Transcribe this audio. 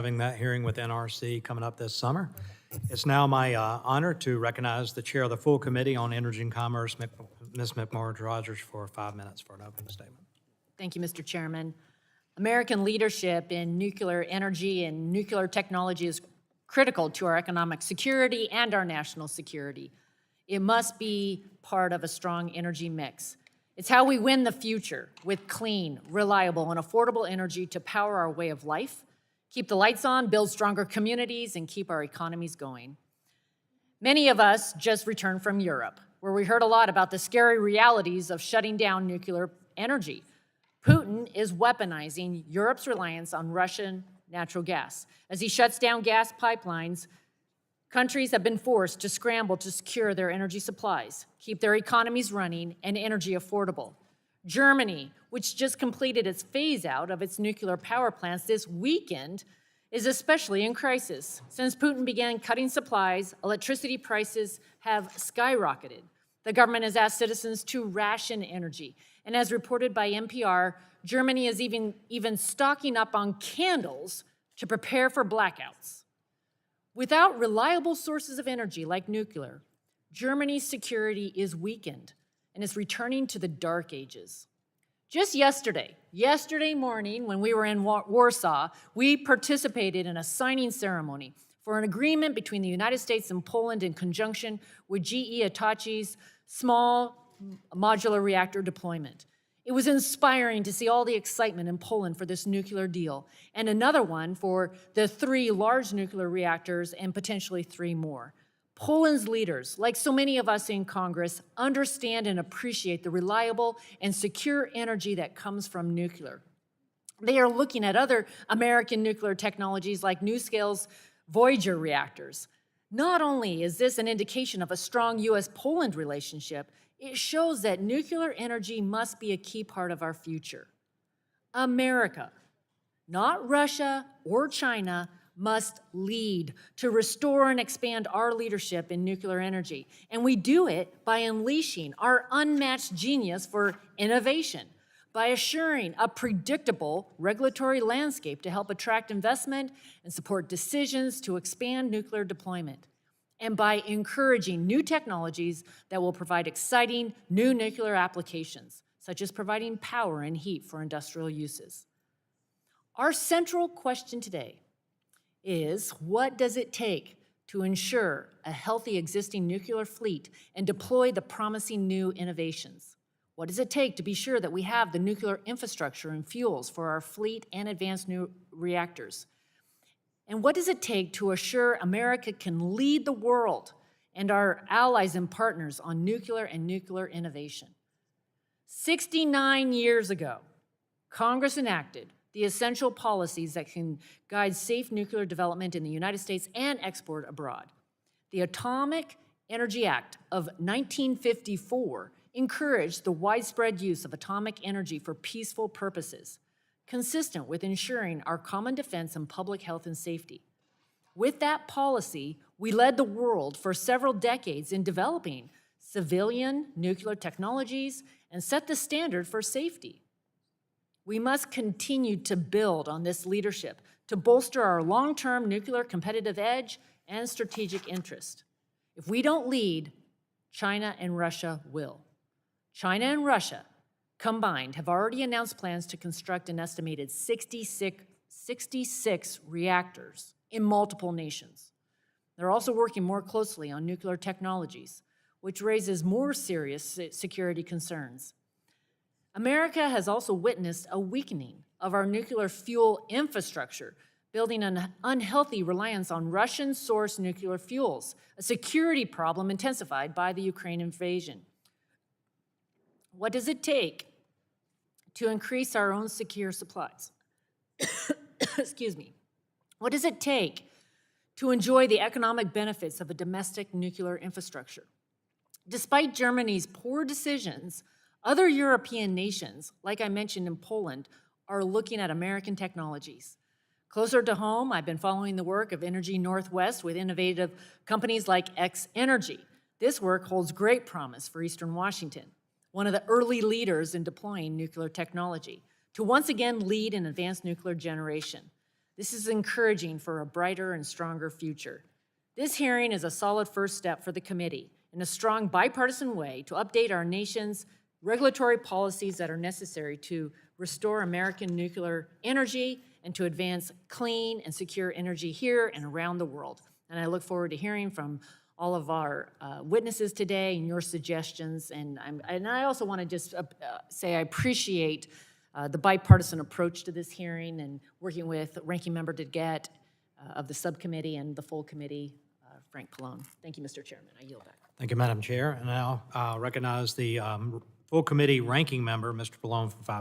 Having that hearing with NRC coming up this summer. It's now my honor to recognize the chair of the full committee on energy and commerce, Ms. McMorris Rodgers, for 5 minutes for an opening statement. Thank you, Mr. Chairman. American leadership in nuclear energy and nuclear technology is critical to our economic security and our national security. It must be part of a strong energy mix. It's how we win the future with clean, reliable, and affordable energy to power our way of life, keep the lights on, build stronger communities, and keep our economies going. Many of us just returned from Europe, where we heard a lot about the scary realities of shutting down nuclear energy. Putin is weaponizing Europe's reliance on Russian natural gas. As he shuts down gas pipelines, countries have been forced to scramble to secure their energy supplies, keep their economies running, and energy affordable. Germany, which just completed its phase out of its nuclear power plants this weekend, is especially in crisis. Since Putin began cutting supplies, electricity prices have skyrocketed. The government has asked citizens to ration energy. And as reported by NPR, Germany is even stocking up on candles to prepare for blackouts. Without reliable sources of energy like nuclear, Germany's security is weakened and is returning to the dark ages. Just yesterday morning, when we were in Warsaw, we participated in a signing ceremony for an agreement between the United States and Poland in conjunction with GE Hitachi's small modular reactor deployment. It was inspiring to see all the excitement in Poland for this nuclear deal, and another one for the 3 large nuclear reactors and potentially 3 more. Poland's leaders, like so many of us in Congress, understand and appreciate the reliable and secure energy that comes from nuclear. They are looking at other American nuclear technologies like NuScale's Voyager reactors. Not only is this an indication of a strong U.S.-Poland relationship, it shows that nuclear energy must be a key part of our future. America, not Russia or China, must lead to restore and expand our leadership in nuclear energy. And we do it by unleashing our unmatched genius for innovation, by assuring a predictable regulatory landscape to help attract investment and support decisions to expand nuclear deployment, and by encouraging new technologies that will provide exciting new nuclear applications, such as providing power and heat for industrial uses. Our central question today is, what does it take to ensure a healthy existing nuclear fleet and deploy the promising new innovations? What does it take to be sure that we have the nuclear infrastructure and fuels for our fleet and advanced new reactors? And what does it take to assure America can lead the world and our allies and partners on nuclear and nuclear innovation? 69 years ago, Congress enacted the essential policies that can guide safe nuclear development in the United States and export abroad. The Atomic Energy Act of 1954 encouraged the widespread use of atomic energy for peaceful purposes, consistent with ensuring our common defense and public health and safety. With that policy, we led the world for several decades in developing civilian nuclear technologies and set the standard for safety. We must continue to build on this leadership to bolster our long-term nuclear competitive edge and strategic interest. If we don't lead, China and Russia will. China and Russia combined have already announced plans to construct an estimated 66 reactors in multiple nations. They're also working more closely on nuclear technologies, which raises more serious security concerns. America has also witnessed a weakening of our nuclear fuel infrastructure, building an unhealthy reliance on Russian-sourced nuclear fuels, a security problem intensified by the Ukraine invasion. What does it take to increase our own secure supplies? Excuse me. What does it take to enjoy the economic benefits of a domestic nuclear infrastructure? Despite Germany's poor decisions, other European nations, like I mentioned in Poland, are looking at American technologies. Closer to home, I've been following the work of Energy Northwest with innovative companies like X Energy. This work holds great promise for Eastern Washington, one of the early leaders in deploying nuclear technology, to once again lead in advanced nuclear generation. This is encouraging for a brighter and stronger future. This hearing is a solid first step for the committee in a strong bipartisan way to update our nation's regulatory policies that are necessary to restore American nuclear energy and to advance clean and secure energy here and around the world. And I look forward to hearing from all of our witnesses today and your suggestions. And I also want to just say I appreciate the bipartisan approach to this hearing and working with Ranking Member DeGette of the subcommittee and the full committee, Frank Pallone. Thank you, Mr. Chairman. I yield back. Thank you, Madam Chair. And now recognize the full committee ranking member, Mr. Pallone, for 5